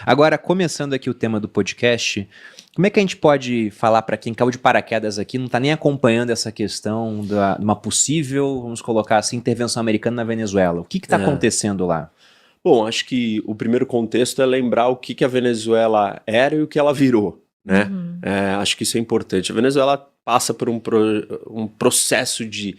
Agora, começando aqui o tema do podcast, como é que a gente pode falar para quem caiu de paraquedas aqui, não está nem acompanhando essa questão de uma possível, vamos colocar assim, intervenção americana na Venezuela? O que está acontecendo lá? Bom, acho que o primeiro contexto é lembrar o que a Venezuela era e o que ela virou, né? Acho que isso é importante. A Venezuela passa por um processo de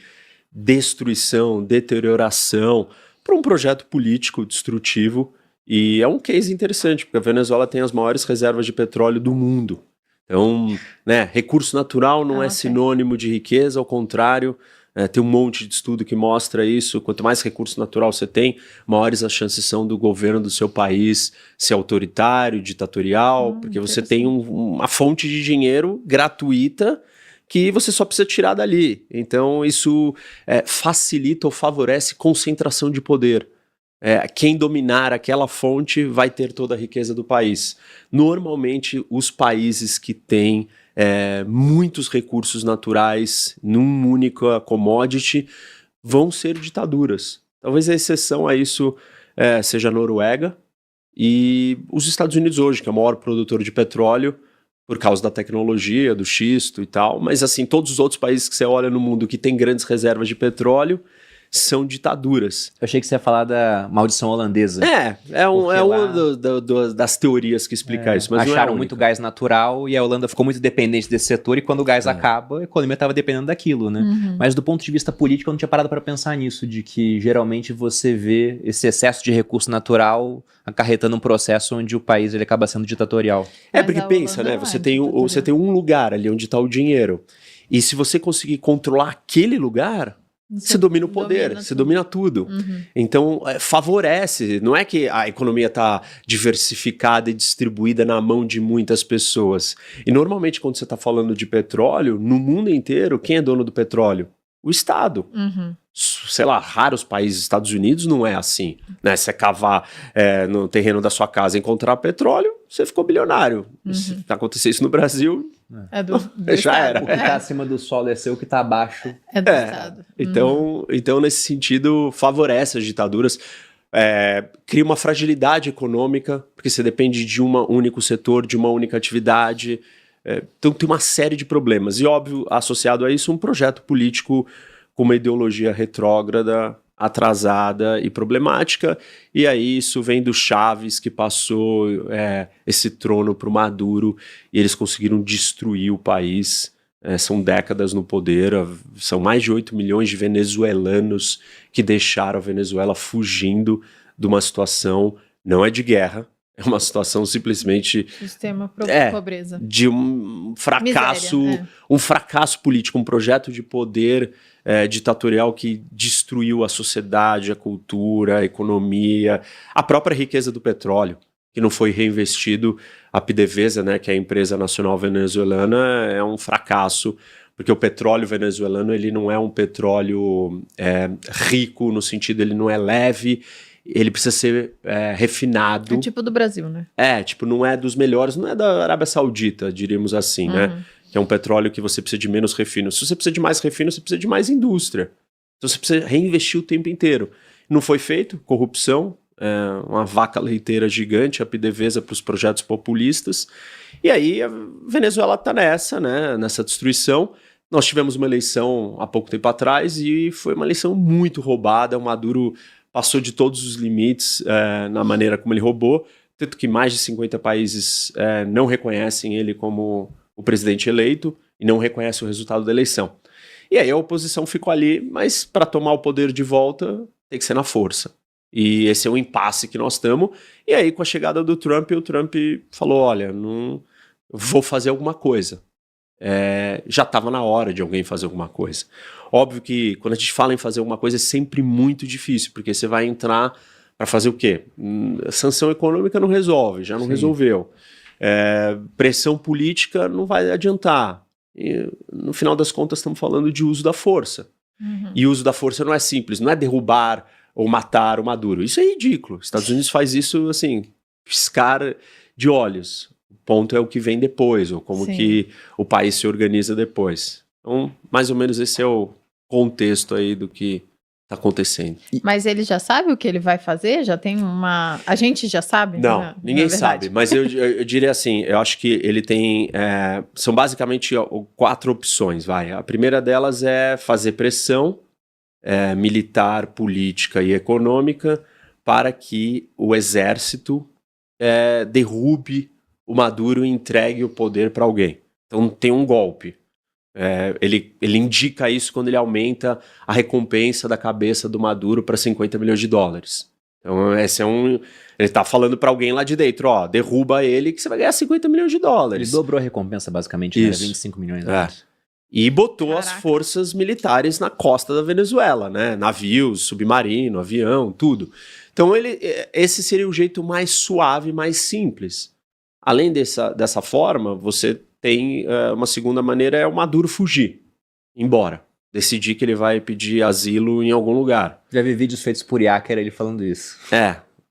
destruição, deterioração, por um projeto político destrutivo, e é um case interessante, porque a Venezuela tem as maiores reservas de petróleo do mundo. Então, né, recurso natural não é sinônimo de riqueza, ao contrário, tem um monte de estudo que mostra isso. Quanto mais recurso natural você tem, maiores as chances são do governo do seu país ser autoritário, ditatorial, porque você tem uma fonte de dinheiro gratuita que você só precisa tirar dali. Então isso facilita ou favorece concentração de poder. Quem dominar aquela fonte vai ter toda a riqueza do país. Normalmente os países que têm muitos recursos naturais num único commodity vão ser ditaduras. Talvez a exceção a isso seja a Noruega e os Estados Unidos hoje, que é o maior produtor de petróleo, por causa da tecnologia, do xisto e tal, mas assim, todos os outros países que você olha no mundo que tem grandes reservas de petróleo são ditaduras. Eu achei que você ia falar da maldição holandesa. É uma das teorias que explica isso, mas acharam não é muito gás natural e a Holanda ficou muito dependente desse setor, e quando o gás acaba, a economia estava dependendo daquilo, né? Mas do ponto de vista político, eu não tinha parado para pensar nisso, de que geralmente você vê esse excesso de recurso natural acarretando um processo onde o país ele acaba sendo ditatorial. Porque pensa, né? Você tem um lugar ali onde está o dinheiro, e se você conseguir controlar aquele lugar, você domina o poder, você domina tudo. Então, favorece. Não é que a economia está diversificada e distribuída na mão de muitas pessoas. E normalmente, quando você está falando de petróleo, no mundo inteiro, quem é dono do petróleo? O Estado. Sei lá, raros países, Estados Unidos não é assim, né? Você cavar no terreno da sua casa e encontrar petróleo, você ficou bilionário. Se acontecer isso no Brasil, já era. O que está acima do solo é seu, o que está abaixo é do Estado. Então, nesse sentido, favorece as ditaduras. Cria uma fragilidade econômica, porque você depende de um único setor, de uma única atividade. Então tem uma série de problemas. E óbvio, associado a isso, um projeto político com uma ideologia retrógrada, atrasada e problemática. E aí isso vem do Chávez, que passou esse trono para o Maduro, e eles conseguiram destruir o país. São décadas no poder, são mais de 8 milhões de venezuelanos que deixaram a Venezuela fugindo de uma situação, não é de guerra, é uma situação simplesmente pobreza. De um fracasso, um fracasso político, um projeto de poder ditatorial que destruiu a sociedade, a cultura, a economia, a própria riqueza do petróleo, que não foi reinvestido. A PDVSA, né, que é a empresa nacional venezuelana, é um fracasso, porque o petróleo venezuelano ele não é um petróleo rico, no sentido ele não é leve, ele precisa ser refinado. É tipo do Brasil, né? Não é dos melhores, não é da Arábia Saudita, diríamos assim, né? Que é um petróleo que você precisa de menos refino. Se você precisa de mais refino, você precisa de mais indústria. Então você precisa reinvestir o tempo inteiro. Não foi feito, corrupção, uma vaca leiteira gigante, a PDVSA para os projetos populistas. E aí a Venezuela está nessa destruição. Nós tivemos uma eleição há pouco tempo atrás e foi uma eleição muito roubada. O Maduro passou de todos os limites na maneira como ele roubou, tanto que mais de 50 países não reconhecem ele como o presidente eleito e não reconhecem o resultado da eleição. E aí a oposição ficou ali, mas para tomar o poder de volta tem que ser na força. E esse é o impasse que nós estamos. E aí com a chegada do Trump, o Trump falou, olha, não vou fazer alguma coisa. Já estava na hora de alguém fazer alguma coisa. Óbvio que quando a gente fala em fazer alguma coisa é sempre muito difícil, porque você vai entrar para fazer o quê? Sanção econômica não resolve, já não resolveu. Pressão política não vai adiantar. E, no final das contas, estamos falando de uso da força. E o uso da força não é simples, não é derrubar ou matar o Maduro. Isso é ridículo. Os Estados Unidos faz isso, assim, piscar de olhos. O ponto é o que vem depois, ou como que o país se organiza depois. Então, mais ou menos esse é o contexto aí do que Tá acontecendo. Mas ele já sabe o que ele vai fazer? Já tem uma... A gente já sabe? Não, ninguém sabe. Mas eu diria assim, eu acho que ele tem... são basicamente 4 opções, vai. A primeira delas é fazer pressão militar, política e econômica para que o exército derrube o Maduro e entregue o poder para alguém. Então tem um golpe. Ele indica isso quando ele aumenta a recompensa da cabeça do Maduro para 50 milhões de dólares. Então esse ele tá falando para alguém lá de dentro, ó, derruba ele que você vai ganhar 50 milhões de dólares. Ele dobrou a recompensa basicamente, né? 25 milhões de dólares. E botou as forças militares na costa da Venezuela, né? Navios, submarino, avião, tudo. Então esse seria o jeito mais suave, mais simples. Além dessa forma, você tem uma segunda maneira, é o Maduro fugir, embora. Decidir que ele vai pedir asilo em algum lugar. Já vi vídeos feitos por Yaker ele falando isso.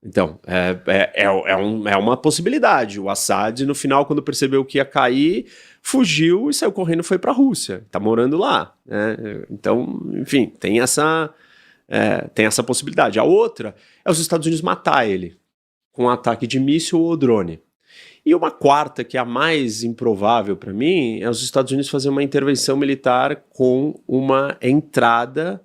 Então, é uma possibilidade. O Assad, no final, quando percebeu que ia cair, fugiu e saiu correndo e foi para a Rússia. Tá morando lá. Né? Então, enfim, tem essa possibilidade. A outra é os Estados Unidos matar ele com um ataque de míssil ou drone. E uma quarta, que é a mais improvável para mim, é os Estados Unidos fazer uma intervenção militar com uma entrada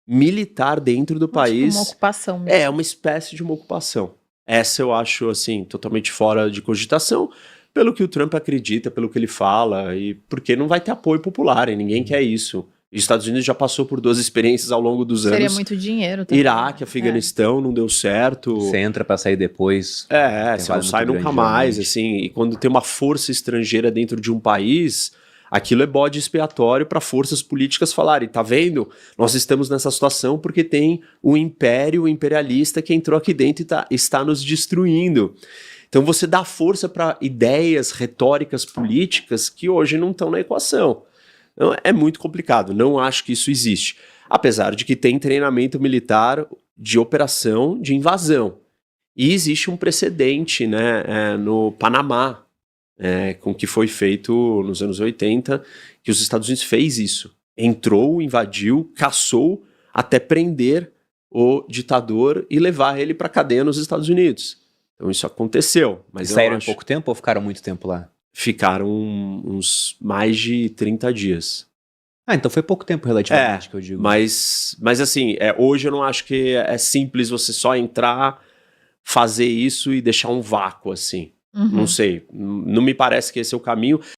militar dentro do país. Uma ocupação mesmo. Uma espécie de uma ocupação. Essa eu acho, assim, totalmente fora de cogitação, pelo que o Trump acredita, pelo que ele fala, e porque não vai ter apoio popular, e ninguém quer isso. Os Estados Unidos já passou por 2 experiências ao longo dos anos. Seria muito dinheiro também. Iraque, Afeganistão, não deu certo. Você entra pra sair depois. Você não sai nunca mais, assim. E quando tem uma força estrangeira dentro de um país, aquilo é bode expiatório para forças políticas falarem, tá vendo? Nós estamos nessa situação porque tem um império imperialista que entrou aqui dentro e está nos destruindo. Então você dá força para ideias retóricas políticas que hoje não estão na equação. Então, é muito complicado, não acho que isso existe. Apesar de que tem treinamento militar de operação de invasão. E existe um precedente, né, no Panamá, com o que foi feito nos anos 80, que os Estados Unidos fez isso. Entrou, invadiu, caçou, até prender o ditador e levar ele para a cadeia nos Estados Unidos. Então isso aconteceu. Mas saíram em pouco tempo ou ficaram muito tempo lá? Ficaram uns mais de 30 dias. Então foi pouco tempo relativamente, que eu digo. Mas assim, hoje eu não acho que é simples você só entrar, fazer isso e deixar um vácuo, assim. Não sei, não me parece que esse é o caminho.